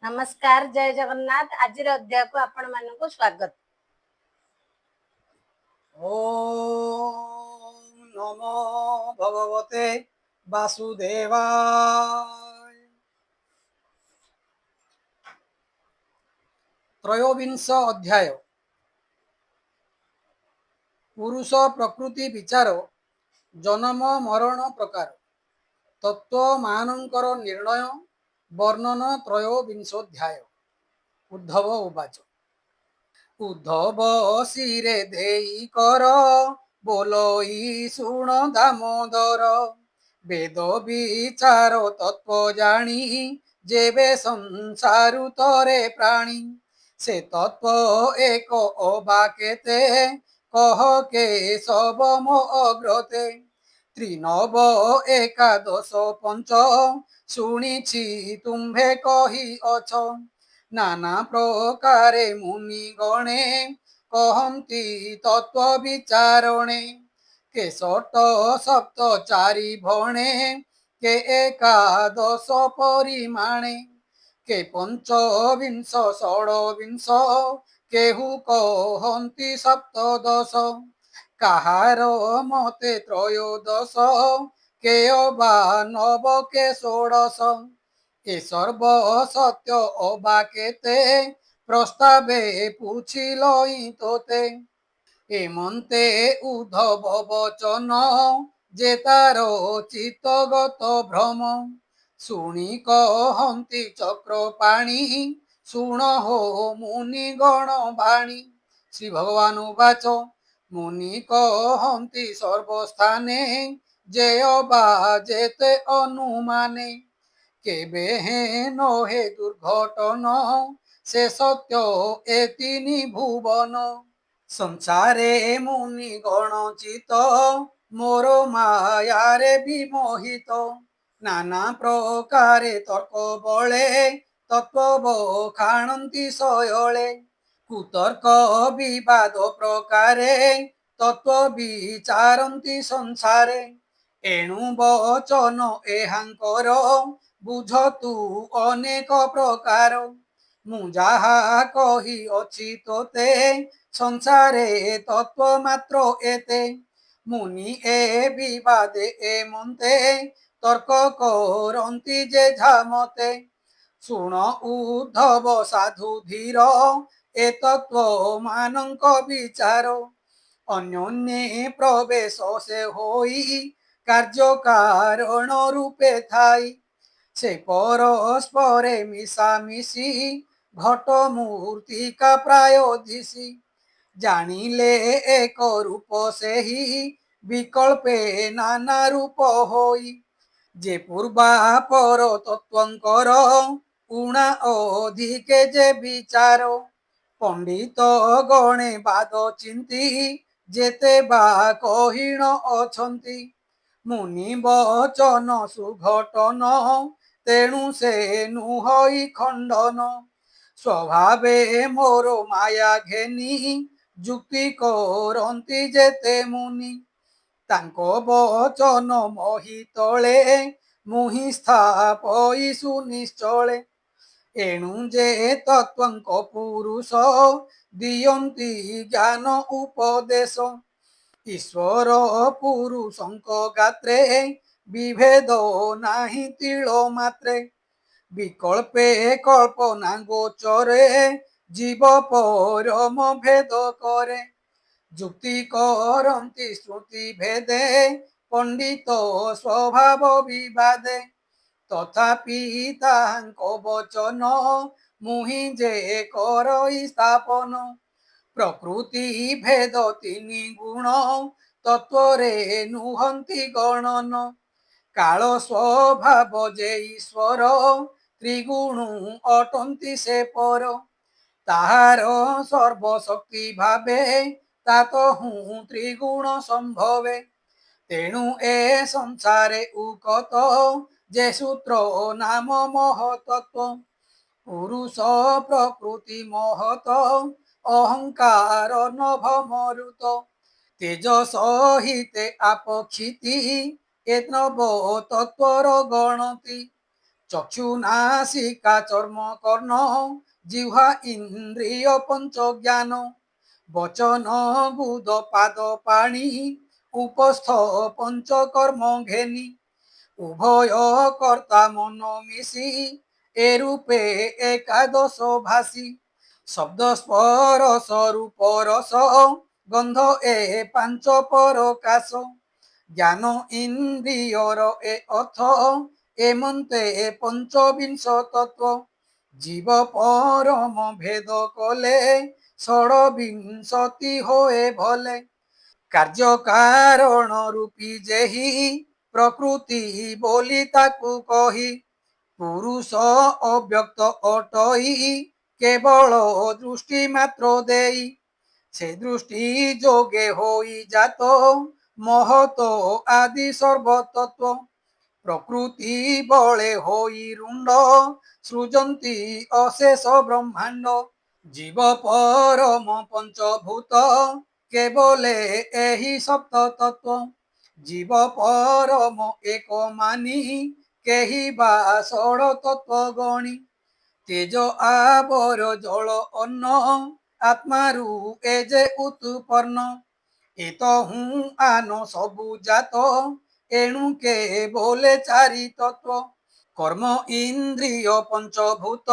नमस्कार जय जगन्नाथ। आज अध्याय को आपण मानक स्वागत। ओम नमो भगवते वासुदेवाय। त्रयोविंश अध्याय पुरुष प्रकृति विचार जन्म मरण प्रकार तत्व मानकर निर्णय वर्णन त्रयोविंशोध्याय। उद्धव उवाच। उद्धव शिरे देई कर बोलोई शुण दामोदर वेद विचार तत्व जानी जेबे संसारु तरे प्राणी से तत्व एक अबा केते कह के सब मो अग्रते त्रिनव एकादश पंच शुणिछि तुम्भे कही अछ नाना प्रकारे मुनि गणे कहन्ति तत्व विचारणे के षट सप्त चारि भणे के एकादश परिमाणे के पंचविंश षड्विंश केहु कहन्ति सप्तदश काहार मते त्रयोदश के अबा नव के षोडश ए सर्व सत्य अबा केते प्रस्तावे पुछिलई तोते एमन्ते उद्धव बचन जे तार चित्तगत भ्रम शुणी कहन्ति चक्रपाणी शुण हो मुनि गण बाणी। श्री भगवान उवाच। मुनि कहन्ति सर्वस्थाने जे अबा जेते अनुमाने केबे नहे दुर्घटन से सत्य ए तिनि भुवन संसारे मुनि गण चित मोर मायारे विमोहित नाना प्रकारे तर्क बले तत्व बखाणन्ति शयले कुतर्क विवाद प्रकारे तत्व विचारन्ति संसारे एणु बचन एहांकर बुझतु अनेक प्रकार मु जाहा कही अछि तोते संसारे तत्व मात्र एते मुनि ए विवादे ए मन्ते तर्क करन्ति जे झामते शुण उद्धव साधु धीर ए तत्व मानक विचार अन्योन्ये प्रवेश से होई कार्य कारण रूपे थाई से परस्परे मिशामिशी घट मूर्तिका प्राय दिशी जानिले एक रूप से ही विकल्पे नाना रूप होई जे पूर्वापर तत्वंकर उणा अधिके जे विचार पंडित गणे बाद चिंती जेते बा कहिण अछंती मुनि बचन सुघटन तेणु से नुहई खंडन स्वभावे मोर माया घेनी जुक्ति करन्ति जेते मुनि तांको बचन मोहि तले मुहि स्थापई सुनिश्चले एणु जे तत्वंक पुरुष दियन्ति ज्ञान उपदेश ईश्वर पुरुषंक गात्रे विभेद नाही तिल मात्रे विकल्पे कल्पना गोचरे जीव परम भेद करे जुक्ति करन्ति श्रुति भेदे पंडित स्वभाव विवादे तथापि ताहांको वचन मुहि जे करई स्थापन प्रकृति भेद तिनि गुण तत्वरे नुहन्ति गणन काल स्वभाव जे ईश्वर त्रिगुण अटन्ति से पर ताहार सर्वशक्ति भावे तातहु त्रिगुण संभवे तेणु ए संसारे उकत जे सूत्र नाम महतत्व पुरुष प्रकृति महत अहंकार नभ मरुत तेज सहिते आपक्षिति ए नव तत्वर गणति চক্ষু নাসিকা চর্ম কর্ণ জিহ্বা ইন্দ্রিয় পঞ্চ জ্ঞান বচন বুধ পাদ পাণি উপস্থ পঞ্চকর্ম ঘেনি উভয় কর্তা মন মিশি এরূপে একাদশ ভাসি শব্দ স্পরশ রূপ রস গন্ধ এ পাঞ্চ পরকাশ জ্ঞান ইন্দ্রিয়র এ অর্থ এমন্তে পঞ্চবিংশ তত্ত্ব জীব পরম ভেদ কলে ষড়বিংশতি হয়ে ভলে କାର୍ଯ୍ୟ କାରଣ ରୂପୀ ଯେହି ପ୍ରକୃତି ବୋଲି ତାକୁ କହି ପୁରୁଷ ଅବ୍ୟକ୍ତ ଅଟଇ କେବଳ ଦୃଷ୍ଟି ମାତ୍ର ଦେଇ ସେ ଦୃଷ୍ଟି ଯୋଗେ ହୋଇ ଜାତ ମହତ ଆଦି ସର୍ବତତ୍ଵ ପ୍ରକୃତି ବଳେ ହୋଇ ରୁଣ୍ଡ ସୃଜନ୍ତି ଅଶେଷ ବ୍ରହ୍ମାଣ୍ଡ জীব পরম পঞ্চভূত কেবলে ଏହି সপ্ত তত্ত্ব জীব পরম এক মানি কেহি বা ষড় তত্ত্ব গণি তেজ আবর জল অন্ন আত্মারু এ যে উৎপন্ন এত হু আন সবু জাত এণু কে বলে চারি তত্ত্ব কর্ম ইন্দ্রিয় পঞ্চভূত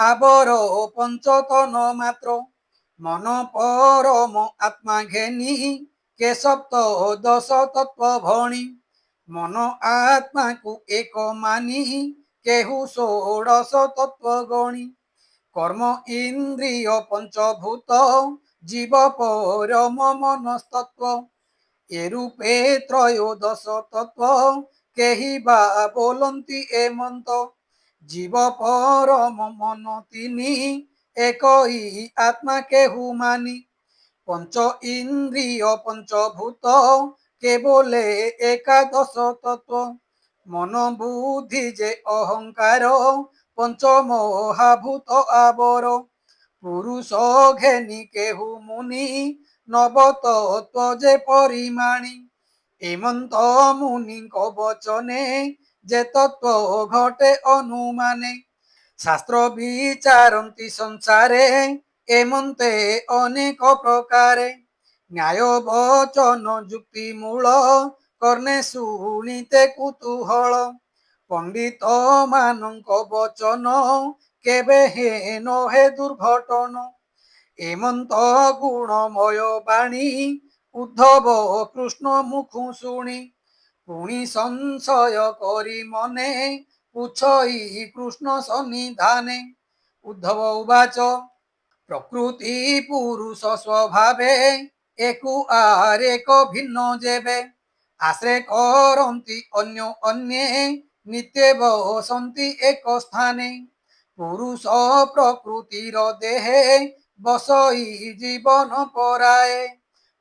আবর পঞ্চতন মাত্র মন পরম আত্মা ঘেনি কে সপ্ত দশ তত্ত্ব ভণি মন আত্মাকু এক মানি কেহু ষোড়শ তত্ত্ব গণি কর্ম ইন্দ্রিয় পঞ্চভূত জীব পরম মনস্তত্ত্ব এরূপে ত্রয়োদশ তত্ত্ব কেহি বা বলন্তি এমন্ত জীব পরম মন তিনি একই আত্মা কেহু মানি পঞ্চ ইন্দ্রিয় পঞ্চভূত কেবলে একাদশ তত্ত্ব মন বুদ্ধি যে অহংকার পঞ্চ মহাভূত আবর পুরুষ ঘেনি কেহু মুনি নবতত্ত্ব যে পরিমাণি এমন্ত মুনিଙ୍କ বচনে যে তত্ত্ব ঘটে অনুমানে শাস্ত্র বিচারন্তি সংসারে এমন্তে অনেক প্রকারে ন্যায় বচন যুক্তি মূল কর্ণে শুনিতে কুতূহଳ পণ্ডিত ମାନଙ୍କ বচন কেবে হে নহে দুর্ঘটন এমন্ত গুণময় বাণী উদ্ধব কৃষ্ণ মুখু শুনি পুଣି সংশয় করি মনে পুছই কৃষ্ণ সন্নিধানে উদ্ধব উবাচ প্রকৃতি পুরুষ স্বভাবে একু আর এক ভিন্ন যেবে আশ্রে করন্তি অন্য অন্যে নিত্যে বসন্তি এক স্থানে পুরুষ প্রকৃতির দেহে বসই জীবন পরায়ে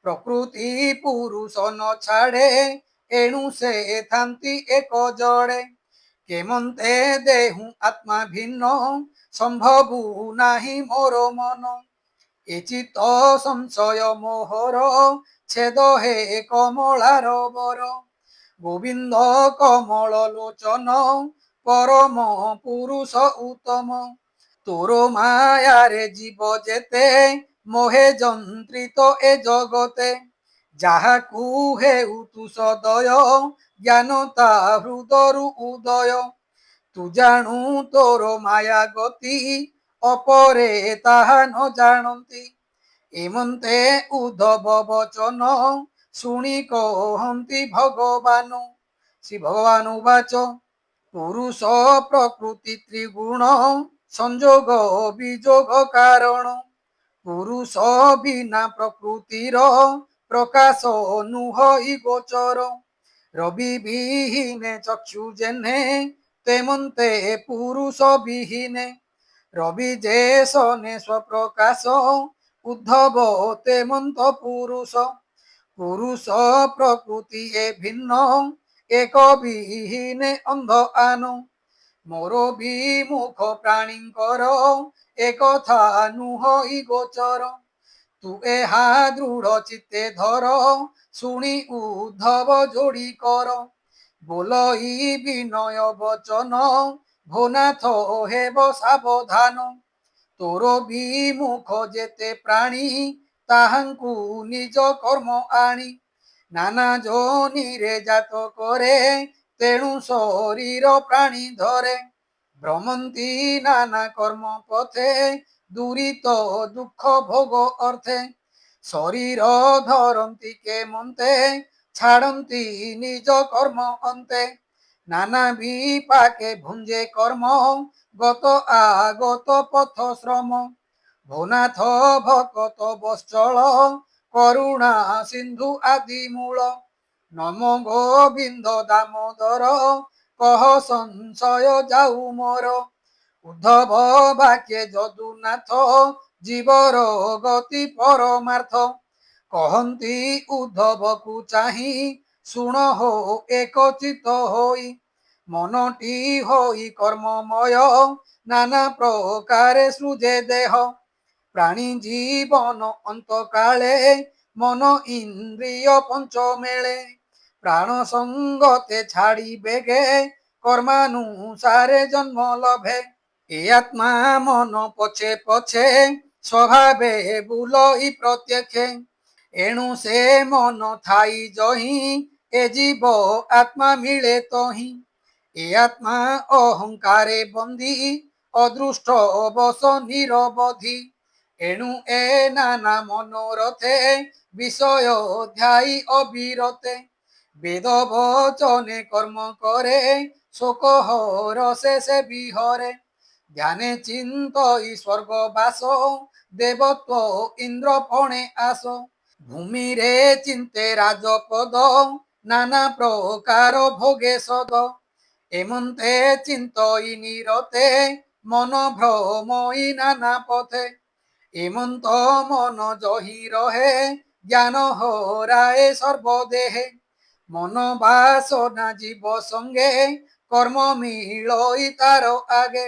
প্রকৃতি পুরুষ ন ছাড়ে এণু সে থান্তি এক জড়ে কেমন্তে দেহু আত্মা ভিন্ন সম্ভবু নাহি মোর মন এ চিত্ত সংশয় মোহর ছেদ হে কমলার বর গোবিন্দ কমল লোচন পরম পুরুষ উত্তম তোর মায়ারে জীব যেতে মোহে যন্ত্রিত এ জগতে যাহাকু হেউ তু সদয় জ্ঞান তা হৃদরু উদয় তু জাণু তোর মায়া গতি অপরে তাহা ন জাଣନ୍ତି এমন্তে উদ্ধব বচন শুনি কহନ୍ତି ভগবান শ্রী ভগবান উবাচ পুরুষ প্রকৃতি ত্রিগুণ সংযোগ বিযোগ কারণ পুরুষ বিনা প্রকৃতির প্রকাশ নুহই গোচর রবি বিহীনে চক্ষু যেনে তেমন্তে পুরুষ বিহীনে রবি যে সনে স্বপ্রকাশ উদ্ধব তেমন্ত পুরুষ পুরুষ প্রকৃতি এ ভিন্ন এক বিহীনে অন্ধ আনো মোর বিমুখ প্রাণীঙ্কর একথা নুহই গোচর তু এহা দৃঢ় চিত্তে ধর শুনি উদ্ধব যোড়ি কর বলই বিনয় বচন ভোনাথ হেব সাবধান তোর বিমুখ যেতে প্রাণী তাহাঙ্কু নিজ কর্ম আনি নানা জনিরে জাত করে তেণু শরীর প্রাণী ধরে ভ্রমন্তি নানা কর্ম পথে দুরিত দুঃখ ভোগ অর্থে শরীর ধরন্তি কে মন্তে ছাড়ন্তি নিজ কর্ম অন্তে নানা বিপাকে ভুঞ্জে কর্ম গত আগত পথ শ্রম ভোনাথ ভকত বৎসল করুণা সিন্ধু আদি মূল নম গোবিন্দ দামোদর কহ সংশয় যাউ মোর উদ্ধব বাক্যে যদুনাথ জীবর গতি পরমার্ଥ কহନ୍ତି উদ্ধবକୁ চাহি শুণ হো একচিত হই মনটি হই কর্মময় নানা প্রকারে সৃজে দেহ প্রাণী জীবন অন্তকালে মন ইন্দ্রিয় পঞ্চমেলে প্রাণ সঙ্গতে ছাড়ি বেগে কর্মানুসারে জন্ম লভে এ আত্মা মন পছে পছে স্বভাবে বুলই প্রত্যক্ষে এণু সে মন থাই জহি এ জীব আত্মা মিলে তহি এ আত্মা অহংকারে বন্দী অদৃষ্ট বস নিরবধি এণু এ নানা মনোরথে বিষয় ধ্যায়ী অবিরতে বেদ বচনে কর্ম করে শোক রসে সে বিহরে ধ্যানে চিন্তই স্বর্গবাস দেবত্ব ইন্দ্র পণে আস ভূমিরে চিন্তে রাজপদ নানা প্রকার ভোগে সদ এমন্তে চিন্তই নিরতে মন ভ্রমই নানা পথে এমন্ত মন জহি রহে জ্ঞান হরায়ে সর্বদেহে মন বাসনা জীব সঙ্গে কর্ম মিলই তার আগে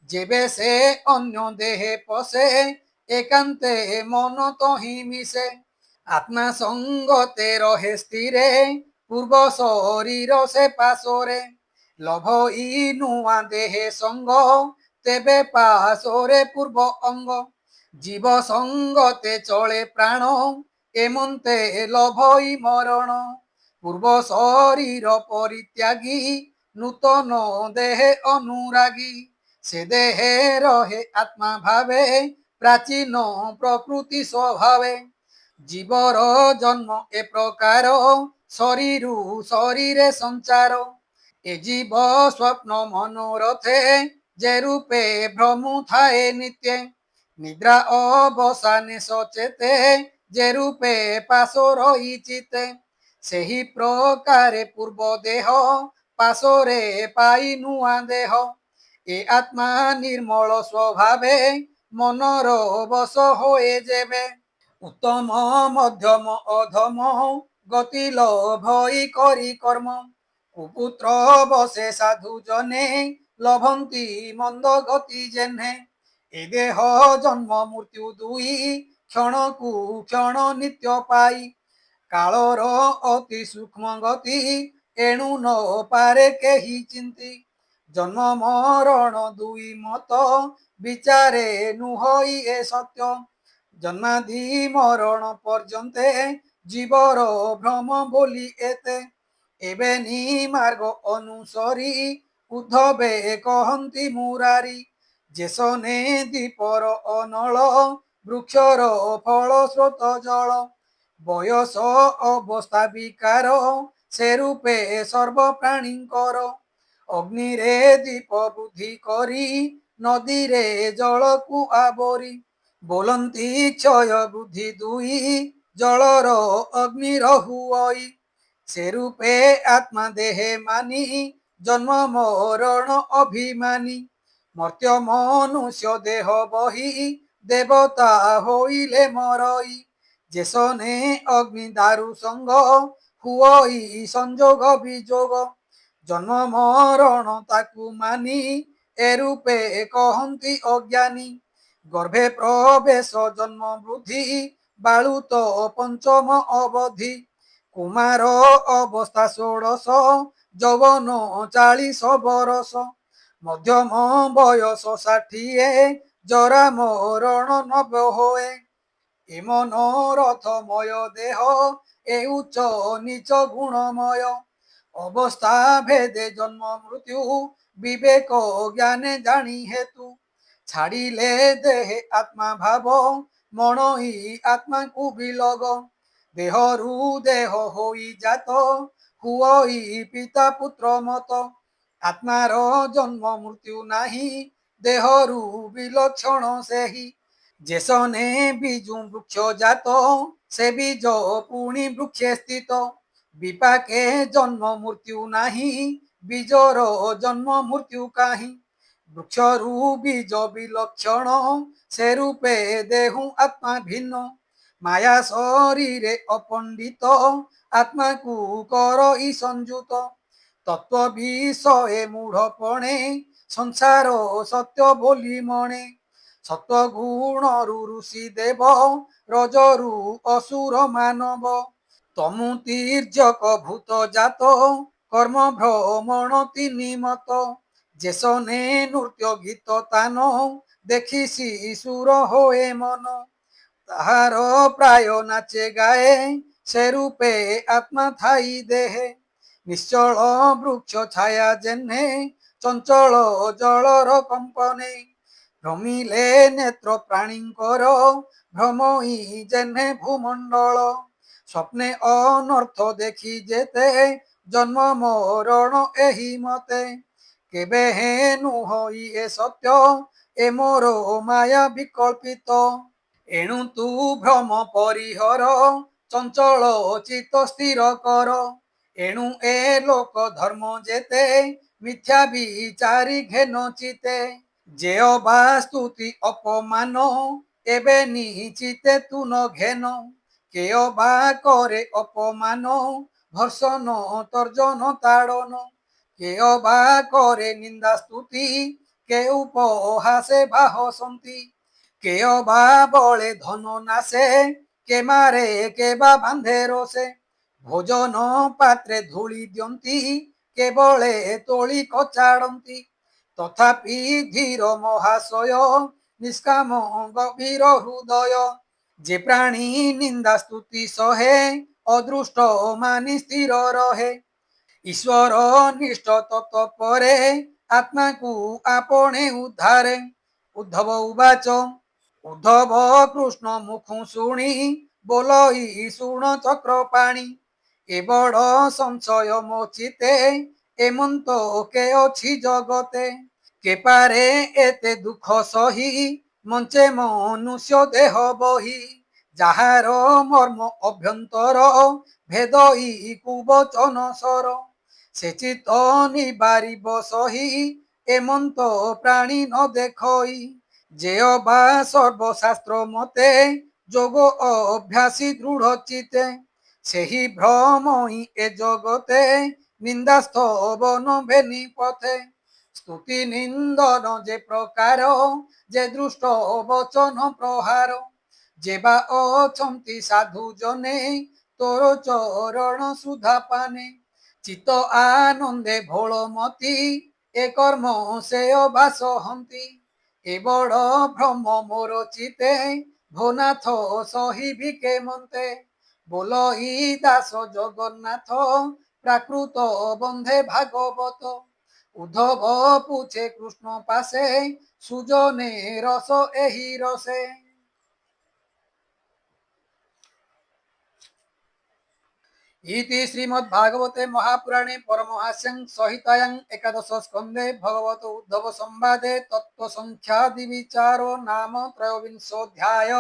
যেবে সে অন্য দেহে পশে একান্তে মন তহি মিশে আত্মা সঙ্গতে রহে স্থিরে পূর্ব শরীর সে পাশরে লভ ই নুয়া দেহে সঙ্গ তেবে পাশরে পূর্ব অঙ্গ জীব সঙ্গতে চলে প্রাণ এমন্তে লভই মরণ পূর্ব শরীর পরিত্যাগী নূতন দেহে অনুরাগী সে দেহে রহে আত্মা ভাবে প্রাচীন প্রকৃতি স্বভাবে জীবর জন্ম এ প্রকার শরীরু শরীরে সঞ্চার এ জীব স্বপ্ন মনোরথে যে রূপে ভ্রমু থায়ে নিত্যে নিদ্রা অবসানে সচেতে যে রূপে পাশরই চিতে ସେହି ପ୍ରକାରେ ପୂର୍ବ ଦେହ ପାଶରେ ପାଇ ନୂଆ ଦେହ ଏ ଆତ୍ମା ନିର୍ମଳ ସ୍ୱଭାବେ ମନର ବଶ ହୋଏ ଯେବେ ଉତ୍ତମ ମଧ୍ୟମ ଅଧମ ଗତି ଲୋଭଇ କରି କର୍ମ କୁପୁତ୍ର ବସେ ସାଧୁ ଜନେ ଲଭନ୍ତି ମନ୍ଦ ଗତି ଜେହ୍ନେ ଏ ଦେହ ଜନ୍ମ ମୃତ୍ୟୁ ଦୁଇ କ୍ଷଣକୁ କ୍ଷଣ ନିତ୍ୟ ପାଇ କାଳର ଅତି ସୂକ୍ଷ୍ମ ଗତି ଏଣୁ ନ ପାରେ କେହି ଚିନ୍ତି ଜନ୍ମ ମରଣ ଦୁଇ ମତ ବିଚାରେ ନୁହଇ ଏ ସତ୍ୟ ଜନ୍ମାଦି ମରଣ ପର୍ଯ୍ୟନ୍ତେ ଜୀବର ଭ୍ରମ ବୋଲି ଏତେ ଏବେ ନି ମାର୍ଗ ଅନୁସରି ଉଦ୍ଧବେ କହନ୍ତି ମୁରାରି ଯେସନେ ଦୀପର ଅନଳ ବୃକ୍ଷର ଫଳ ସ୍ରୋତ ଜଳ বয়স অবস্থা বিকার সে রূপে সর্বপ্রাণীঙ্কর অগ্নিরে দীপ বুদ্ধি করি নদীরে জলকু আবরি ବୋଲନ୍ତି କ୍ଷୟ ବୁଦ୍ଧି ଦୁଇ ଜଳର ଅଗ୍ନିର ହୁଅଇ ସେ ରୂପେ ଆତ୍ମା ଦେହେ ମାନି ଜନ୍ମ ମରଣ ଅଭିମାନୀ ମର୍ତ୍ତ୍ୟ ମନୁଷ୍ୟ ଦେହ ବହି ଦେବତା ହୋଇଲେ ମରଇ যেসনে অগ্নি দারু সঙ্গ হুয়ই সংযোগ বিযোগ জন্ম মরণ তাকু মানি এরূপে কহନ୍ତି অজ্ঞানী গর্ভে প্রবেশ জন্ম বৃদ্ধি বালুত পঞ্চম অবধি কুমার অবস্থা ষোড়শ যৌবন 40 বরষ ମଧ୍ୟମ ବୟସ 60 ଜରା ମରଣ ନବ ହୁଏ। ଏ ମନୋରଥମୟ ଦେହ ଏ ଉଚ୍ଚ ନିଚ ଗୁଣମୟ ଅବସ୍ଥା ଭେଦେ ଜନ୍ମ ମୃତ୍ୟୁ ବିବେକ ଜ୍ଞାନେ ଜାଣି ହେତୁ ଛାଡ଼ିଲେ ଦେହେ ଆତ୍ମା ଭାବ ମଣଇ ଆତ୍ମାକୁ ବିଲଗ ଦେହରୁ ଦେହ ହୋଇ ଜାତ ହୁଅଇ ପିତା ପୁତ୍ର ମତ ଆତ୍ମାର ଜନ୍ମ ମୃତ୍ୟୁ ନାହିଁ ଦେହରୁ ବିଲକ୍ଷଣ ସେହି ଯେସନେ ବିଜୁ ବୃକ୍ଷ ଜାତ ସେ ବୀଜ ପୁଣି ବୃକ୍ଷେ ସ୍ଥିତ ବିପାକେ ଜନ୍ମ ମୃତ୍ୟୁ ନାହିଁ ବୀଜର ଜନ୍ମ ମୃତ୍ୟୁ କାହିଁ ବୃକ୍ଷରୁ ବୀଜ ବିଲକ୍ଷଣ ସେ ରୂପେ ଦେହୁ ଆତ୍ମା ଭିନ୍ନ ମାୟା ଶରୀରେ ଅପଣ୍ଡିତ ଆତ୍ମାକୁ କରଇ ସଂଯୁତ ତତ୍ତ୍ୱ ବିଷয়ে ମୂଢ଼ପଣେ ସଂସାର ସତ୍ୟ ବୋଲି ମଣେ ସତ୍ୱଗୁଣରୁ ଋଷି ଦେବ ରଜରୁ ଅସୁର ମାନବ ତମୁ ତୀର୍ଯ୍ୟକ ଭୂତ ଜାତ କର୍ମ ଭ୍ରମଣ ତିନି ମତ ଯେସନେ ନୃତ୍ୟ ଗୀତ ତାନ ଦେଖି ଶିଶୁର ହୋଏ ମନ ତାହାର ପ୍ରାୟ ନାଚେ ଗାଏ ସେ ରୂପେ ଆତ୍ମା ଥାଇ ଦେହେ ନିଶ୍ଚଳ ବୃକ୍ଷ ଛାୟା ଯେହ୍ନେ ଚଞ୍ଚଳ ଜଳର କମ୍ପନେ ଭ୍ରମିଲେ ନେତ୍ର ପ୍ରାଣୀଙ୍କର ଭ୍ରମଇ ଯେହ୍ନେ ଭୂମଣ୍ଡଳ ସ୍ୱପ୍ନେ ଅନର୍ଥ ଦେଖି ଯେତେ ଜନ୍ମ ମରଣ ଏହି ମତେ କେବେ ହେ ନୁହଇ ଏ ସତ୍ୟ ଏ ମୋର ମାୟା ବିକଳ୍ପିତ ଏଣୁ ତୁ ଭ୍ରମ ପରିହର ଚଞ୍ଚଳ ଚିତ୍ତ ସ୍ଥିର କର ଏଣୁ ଏ ଲୋକ ଧର୍ମ ଯେତେ ମିଥ୍ୟା ବିଚାରି ଘେନ ଚିତେ ଯେଅ ବା ସ୍ତୁତି ଅପମାନ ଏବେ ନିଚିତେ ତୁ ନ ଘେନ କେୟ ବା করে অপমান ভর্ষণ তর্জন তাড়ন কেয় বা করে নিন্দা স্তুতি কে উপহাসে বা হসন্তি কেয় বা বলে ধন নাশে কে মারে কে বা বাঁধে রসে ভোজন পাত্রে ধূଳି ଦିଅନ୍ତି କେବଳେ ତୋଳି କଚାଡ଼ନ୍ତି ତଥାପି ଧୀର ମହାଶୟ ନିଷ୍କାମ ଗଭୀର ହୃଦୟ ଯେ ପ୍ରାଣୀ ନିନ୍ଦା ସ୍ତୁତି ସହେ ଅଦୃଷ୍ଟ ମାନି ସ୍ଥିର ରହେ ଈଶ୍ୱର ନିଷ୍ଠ ତତ୍ପରେ ଆତ୍ମାକୁ ଆପणे ଉଦ୍ଧାରେ ଉଦ୍ଧବ ଉବାଚ ଉଦ୍ଧବ କୃଷ୍ଣ ମୁଖୁ ଶୁଣି ବୋଲଇ ଶୁଣ ଚକ୍ରପାଣି ଏ ବଡ଼ ସଂଶୟ ମୋ ଚିତେ ଏମନ୍ତ କେ ଅଛି ଜଗତେ କେ ପାରେ ଏତେ ଦୁଃଖ ସହି ମଞ୍ଚେ ମନୁଷ୍ୟ ଦେହ ବହି ଯାହାର ମର୍ମ ଅଭ୍ୟନ୍ତର ଭେଦଇ କୁବଚନ ସର ସେ ଚିତ୍ତ ନିବାରିବ ସହି ଏମନ୍ତ ପ୍ରାଣୀ ନ ଦେଖଇ ଯେଅ ବା ସର୍ବଶାସ୍ତ୍ର ମତେ ଯୋଗ ଅଭ୍ୟାସୀ ଦୃଢ଼ ଚିତେ ସେହି ଭ୍ରମଇ ଏ ଜଗତେ ନିନ୍ଦା ସ୍ତବନ ଭେନି ପଥେ ସ୍ତୁତି ନିନ୍ଦନ ଯେ ପ୍ରକାର ଯେ ଦୃଷ୍ଟ ବଚନ ପ୍ରହାର ଯେ ବା ଅଛନ୍ତି ସାଧୁ ଜନେ ତୋର ଚରଣ ସୁଧା ପାନେ ଚିତ୍ତ ଆନନ୍ଦେ ଭୋଳମତି ଏ କର୍ମ ସେ ଅବାସ ହନ୍ତି ଏ ବଡ଼ ଭ୍ରମ ମୋର ଚିତେ ଭୋନାଥ ସହିବି କେମନ୍ତେ ବୋଲଇ ଦାସ ଜଗନ୍ନାଥ ପ୍ରାକୃତ ବନ୍ଧେ ଭାଗବତ ଉଦ୍ଧବ ପୁଛେ କୃଷ୍ଣ ପାଶେ ସୁଜନେ ରସ ଏହି ରସେ इति श्रीमद्भागवते महापुराणे परमहास्यं संहितायां एकादश स्कन्धे भगवत उद्धव संवादे तत्त्व संख्यादि विचारो नाम त्रयोविंशोऽध्याय।